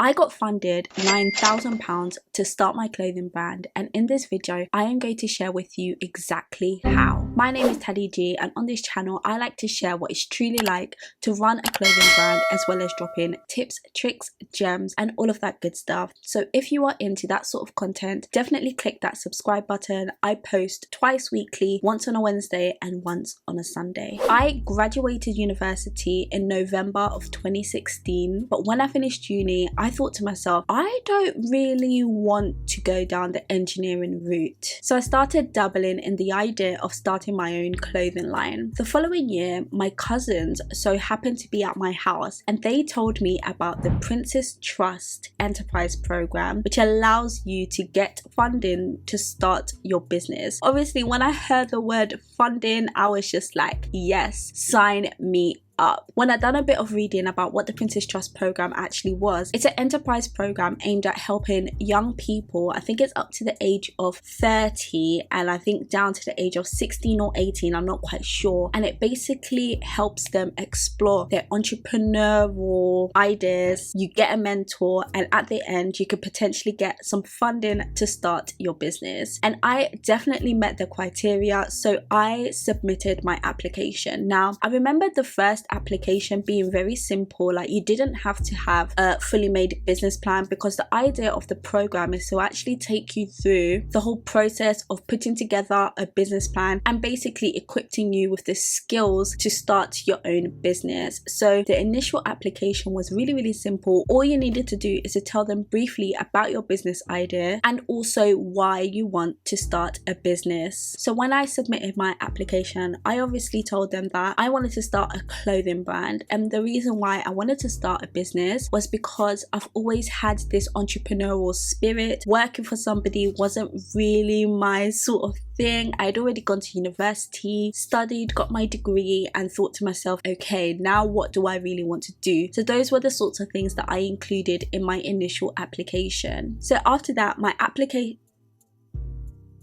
I got funded £9,000 to start my clothing brand, and in this video I am going to share with you exactly how. My name is Teddy G, and on this channel I like to share what it's truly like to run a clothing brand, as well as drop in tips, tricks, gems and all of that good stuff. So if you are into that sort of content, definitely click that subscribe button. I post twice weekly, once on a Wednesday and once on a Sunday. I graduated university in November of 2016, but when I finished uni I thought to myself, I don't really want to go down the engineering route. So I started dabbling in the idea of starting my own clothing line. The following year, my cousins so happened to be at my house and they told me about the Princess Trust Enterprise Program, which allows you to get funding to start your business. Obviously, when I heard the word funding, I was just like, yes, sign me up. When I'd done a bit of reading about what the Princess Trust program actually was, it's an enterprise program aimed at helping young people. I think it's up to the age of 30 and I think down to the age of 16 or 18, I'm not quite sure, and it basically helps them explore their entrepreneurial ideas. You get a mentor and at the end you could potentially get some funding to start your business, and I definitely met the criteria, so I submitted my application. Now I remember the first application being very simple, like you didn't have to have a fully made business plan, because the idea of the program is to actually take you through the whole process of putting together a business plan and basically equipping you with the skills to start your own business. So the initial application was really simple. All you needed to do is to tell them briefly about your business idea and also why you want to start a business. So when I submitted my application, I obviously told them that I wanted to start a clothing brand, and the reason why I wanted to start a business was because I've always had this entrepreneurial spirit. Working for somebody wasn't really my sort of thing. I'd already gone to university, studied, got my degree, and thought to myself, okay, now what do I really want to do? So those were the sorts of things that I included in my initial application. So after that, my application,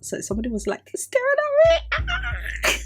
so somebody was like staring at me.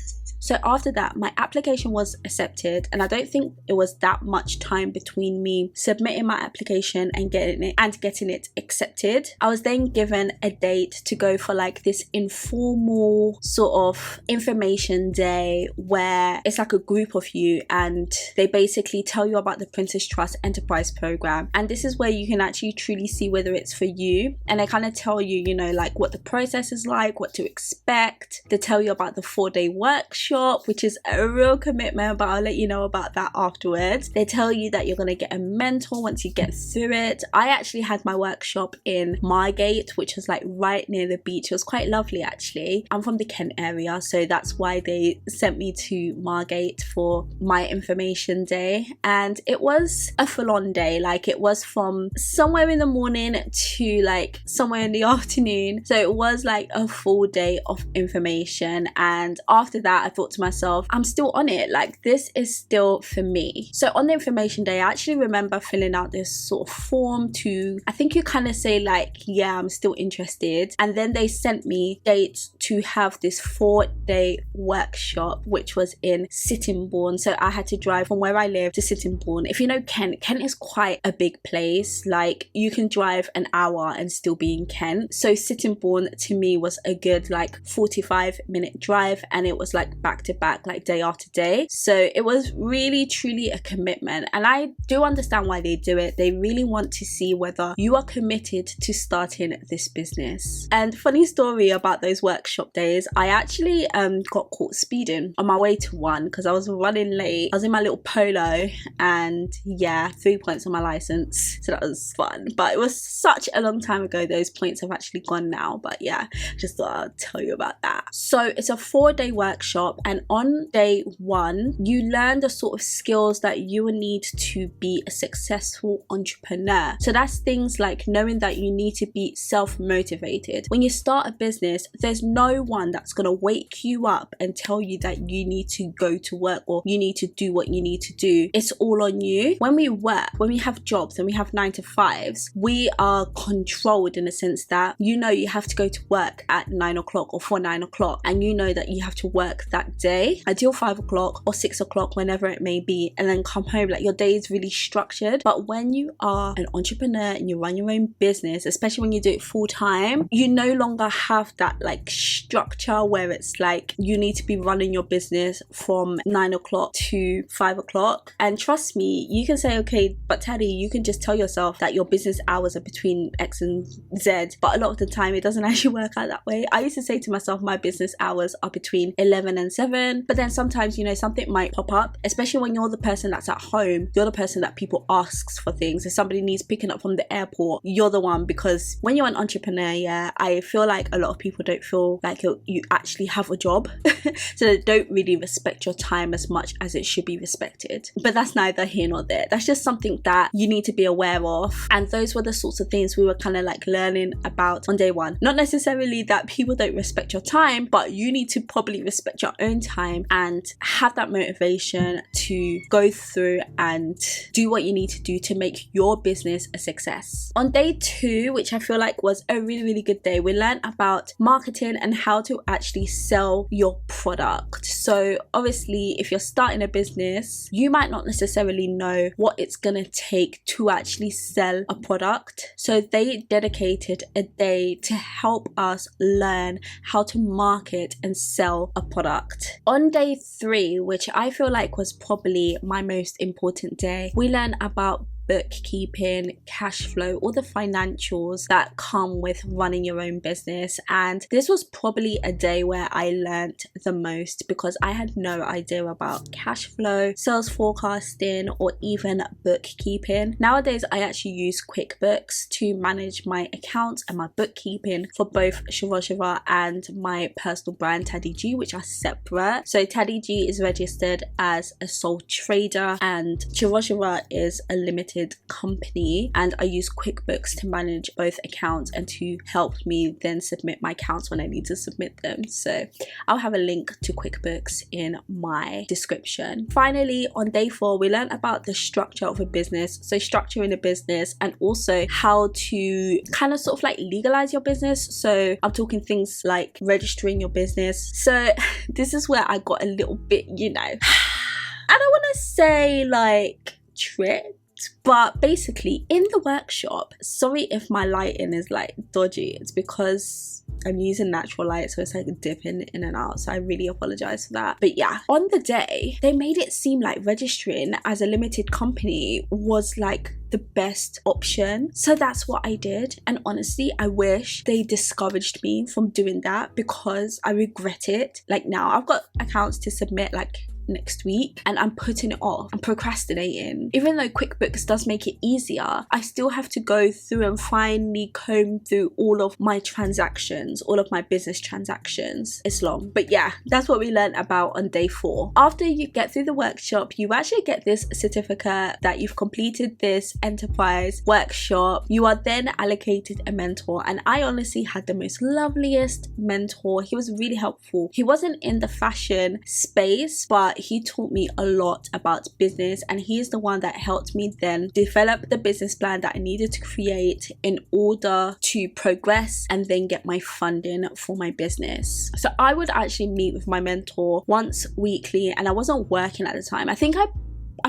So after that, my application was accepted, and I don't think it was that much time between me submitting my application and getting it accepted. I was then given a date to go for like this informal sort of information day where it's like a group of you and they basically tell you about the Princess Trust Enterprise Program, and this is where you can actually truly see whether it's for you, and they kind of tell you, you know, like what the process is like, what to expect. They tell you about the 4-day workshop, which is a real commitment, but I'll let you know about that afterwards. They tell you that you're going to get a mentor once you get through it. I actually had my workshop in Margate, which was like right near the beach. It was quite lovely actually. I'm from the Kent area, so that's why they sent me to Margate for my information day, and it was a full-on day. Like it was from somewhere in the morning to like somewhere in the afternoon, so it was like a full day of information. And after that I thought to myself, I'm still on it, like this is still for me. So on the information day, I actually remember filling out this sort of form to, I think you kind of say like, yeah, I'm still interested, and then they sent me dates to have this 4-day workshop, which was in Sittingbourne. So I had to drive from where I live to Sittingbourne. If you know Kent is quite a big place, like you can drive an hour and still be in Kent. So Sittingbourne to me was a good like 45-minute drive, and it was like back to back, like day after day. So it was really truly a commitment, and I do understand why they do it. They really want to see whether you are committed to starting this business. And funny story about those workshop days, I actually got caught speeding on my way to one because I was running late. I was in my little Polo, and yeah, 3 points on my license, so that was fun. But it was such a long time ago. Those points have actually gone now, but yeah, just thought I'd tell you about that. So it's a 4-day workshop, and on day 1 you learn the sort of skills that you will need to be a successful entrepreneur. So that's things like knowing that you need to be self-motivated. When you start a business, there's no one that's going to wake you up and tell you that you need to go to work or you need to do what you need to do. It's all on you. When we work, when we have jobs and we have 9-to-5s, we are controlled in the sense that you know you have to go to work at 9 o'clock or for 9 o'clock, and you know that you have to work that that day until 5 o'clock or 6 o'clock, whenever it may be, and then come home. Like, your day is really structured. But when you are an entrepreneur and you run your own business, especially when you do it full time, you no longer have that like structure where it's like you need to be running your business from 9 o'clock to 5 o'clock. And trust me, you can say, okay, but Teddy, you can just tell yourself that your business hours are between X and Z, but a lot of the time it doesn't actually work out that way. I used to say to myself, my business hours are between 11 and 7, but then sometimes, you know, something might pop up, especially when you're the person that's at home. You're the person that people asks for things. If somebody needs picking up from the airport, you're the one, because when you're an entrepreneur, yeah, I feel like a lot of people don't feel like you actually have a job. So they don't really respect your time as much as it should be respected. But that's neither here nor there. That's just something that you need to be aware of. And those were the sorts of things we were kind of like learning about on day one. Not necessarily that people don't respect your time, but you need to probably respect your own time and have that motivation to go through and do what you need to do to make your business a success. On day 2, which I feel like was a really, really good day, we learned about marketing and how to actually sell your product. So obviously, if you're starting a business, you might not necessarily know what it's gonna take to actually sell a product. So they dedicated a day to help us learn how to market and sell a product. On day 3, which I feel like was probably my most important day, we learned about bookkeeping, cash flow, all the financials that come with running your own business. And this was probably a day where I learned the most, because I had no idea about cash flow, sales forecasting, or even bookkeeping. Nowadays, I actually use QuickBooks to manage my accounts and my bookkeeping for both Shopify and my personal brand Teddy G, which are separate. So Teddy G is registered as a sole trader and Shopify is a limited company, and I use QuickBooks to manage both accounts and to help me then submit my accounts when I need to submit them. So I'll have a link to QuickBooks in my description. Finally, on day 4, we learned about the structure of a business, so structuring a business, and also how to kind of sort of like legalize your business. So I'm talking things like registering your business. So this is where I got a little bit, you know, I don't want to say like tricked, but basically in the workshop, sorry if my lighting is like dodgy, it's because I'm using natural light, so it's like dipping in and out, so I really apologize for that. But yeah, on the day they made it seem like registering as a limited company was like the best option, so that's what I did. And honestly, I wish they discouraged me from doing that, because I regret it. Like, now I've got accounts to submit like next week and I'm putting it off. I'm procrastinating. Even though QuickBooks does make it easier, I still have to go through and finally comb through all of my transactions, all of my business transactions. It's long, but yeah, that's what we learned about on day 4. After you get through the workshop, you actually get this certificate that you've completed this enterprise workshop. You are then allocated a mentor, and I honestly had the most loveliest mentor. He was really helpful. He wasn't in the fashion space, but he taught me a lot about business, and he is the one that helped me then develop the business plan that I needed to create in order to progress and then get my funding for my business. So I would actually meet with my mentor once weekly, and I wasn't working at the time. I think I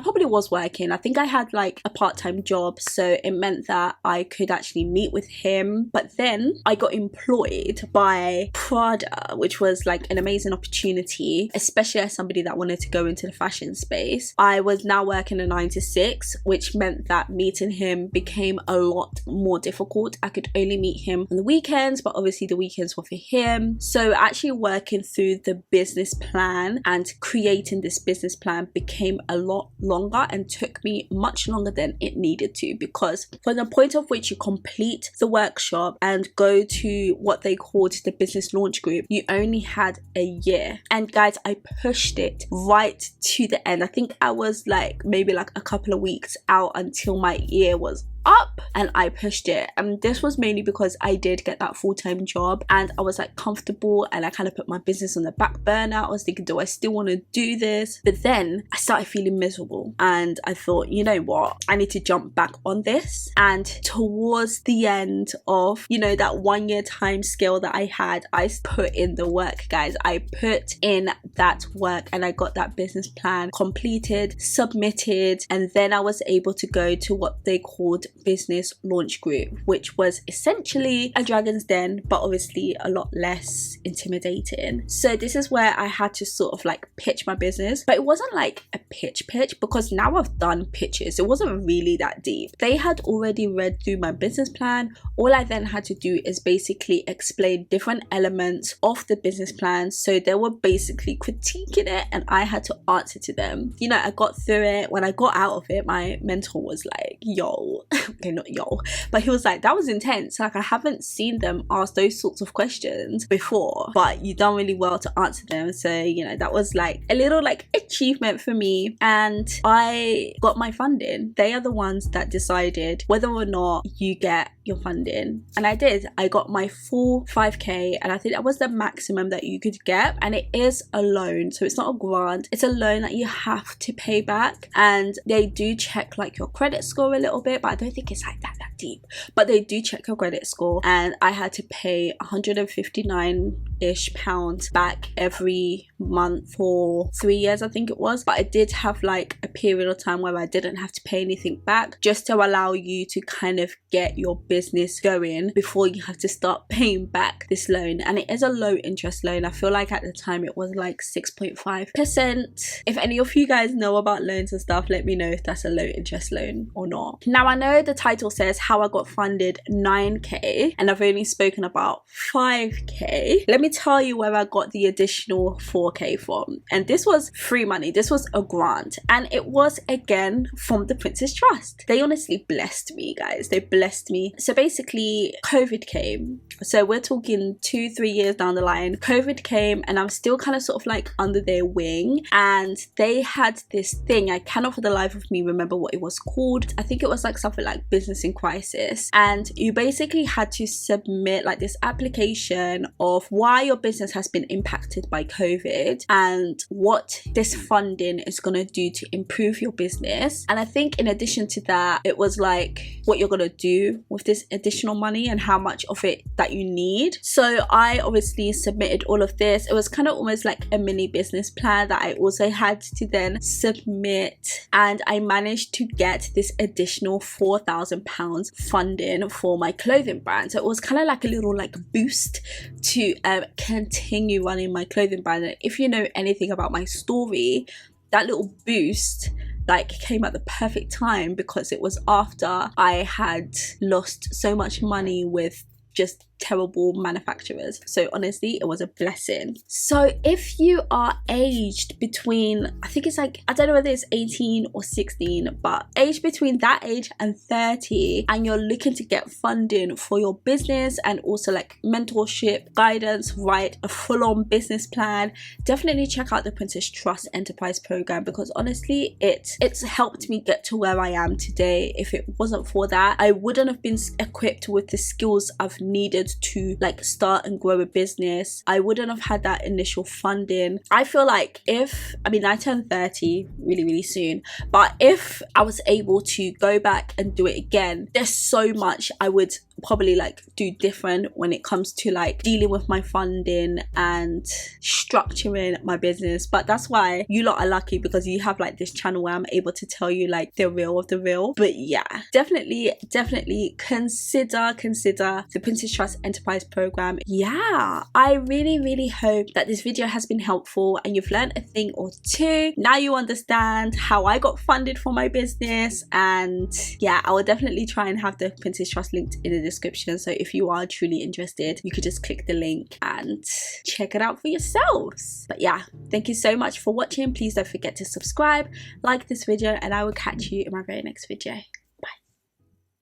probably was working. I think I had like a part-time job, so it meant that I could actually meet with him. But then I got employed by Prada, which was like an amazing opportunity, especially as somebody that wanted to go into the fashion space. I was now working a 9 to 6, which meant that meeting him became a lot more difficult. I could only meet him on the weekends, but obviously the weekends were for him. So actually working through the business plan and creating this business plan became a lot longer and took me much longer than it needed to, because from the point of which you complete the workshop and go to what they called the business launch group, you only had a year. And guys, I pushed it right to the end. I think I was like maybe like a couple of weeks out until my year was up and I pushed it. And this was mainly because I did get that full-time job and I was like comfortable, and I kind of put my business on the back burner. I was thinking, do I still want to do this? But then I started feeling miserable and I thought, you know what, I need to jump back on this. And towards the end of, you know, that 1 year time scale that I had, I put in the work, guys. I put in that work and I got that business plan completed, submitted, and then I was able to go to what they called business launch group, which was essentially a dragon's den, but obviously a lot less intimidating. So this is where I had to sort of like pitch my business, but it wasn't like a pitch because now I've done pitches. It wasn't really that deep. They had already read through my business plan. All I then had to do is basically explain different elements of the business plan. So they were basically critiquing it and I had to answer to them. You know, I got through it. When I got out of it, my mentor was like, yo, okay, not yo, but he was like, that was intense. Like, I haven't seen them ask those sorts of questions before, but you done really well to answer them. So, you know, that was like a little like achievement for me. And I got my funding. They are the ones that decided whether or not you get your funding, and I did. I got my full 5k, and I think that was the maximum that you could get. And it is a loan, so it's not a grant, it's a loan that you have to pay back. And they do check like your credit score a little bit, but I don't think it's like that deep, but they do check your credit score. And I had to pay 159-ish pounds back every month for 3 years, I think it was. But I did have like a period of time where I didn't have to pay anything back, just to allow you to kind of get your business going before you have to start paying back this loan. And it is a low interest loan. I feel like at the time it was like 6.5%. If any of you guys know about loans and stuff, let me know if that's a low interest loan or not. Now, I know the title says how I got funded 9k and I've only spoken about 5k. Let me tell you where I got the additional 4k from. And this was free money. This was a grant, and it was again from the Princess Trust. They honestly blessed me, guys. They blessed me. So basically COVID came. So we're talking 2-3 years down the line. COVID came and I'm still kind of sort of like under their wing, and they had this thing, I cannot for the life of me remember what it was called. I think it was like something like business in crisis, and you basically had to submit like this application of why your business has been impacted by COVID and what this funding is going to do to improve your business. And I think in addition to that, it was like what you're going to do with this additional money and how much of it that you need. So I obviously submitted all of this. It was kind of almost like a mini business plan that I also had to then submit, and I managed to get this additional £4,000 funding for my clothing brand. So it was kind of like a little like boost to continue running my clothing brand. And if you know anything about my story, that little boost like came at the perfect time, because it was after I had lost so much money with just terrible manufacturers. So honestly, it was a blessing. So if you are aged between, I think it's like, I don't know whether it's 18 or 16, but aged between that age and 30, and you're looking to get funding for your business and also like mentorship, guidance, write a full-on business plan, definitely check out the Princess Trust Enterprise program, because honestly it's helped me get to where I am today. If it wasn't for that, I wouldn't have been equipped with the skills I've needed to like start and grow a business. I wouldn't have had that initial funding. I feel like I turned 30 really soon, but if I was able to go back and do it again, there's so much I would probably like do different when it comes to like dealing with my funding and structuring my business. But that's why you lot are lucky, because you have like this channel where I'm able to tell you like the real of the real. But yeah, definitely consider the Princess Trust Enterprise program. Yeah, I really hope that this video has been helpful and you've learned a thing or two. Now you understand how I got funded for my business. And yeah, I will definitely try and have the Princess Trust linked in the description, so if you are truly interested, you could just click the link and check it out for yourselves. But yeah, thank you so much for watching. Please don't forget to subscribe, like this video, and I will catch you in my very next video.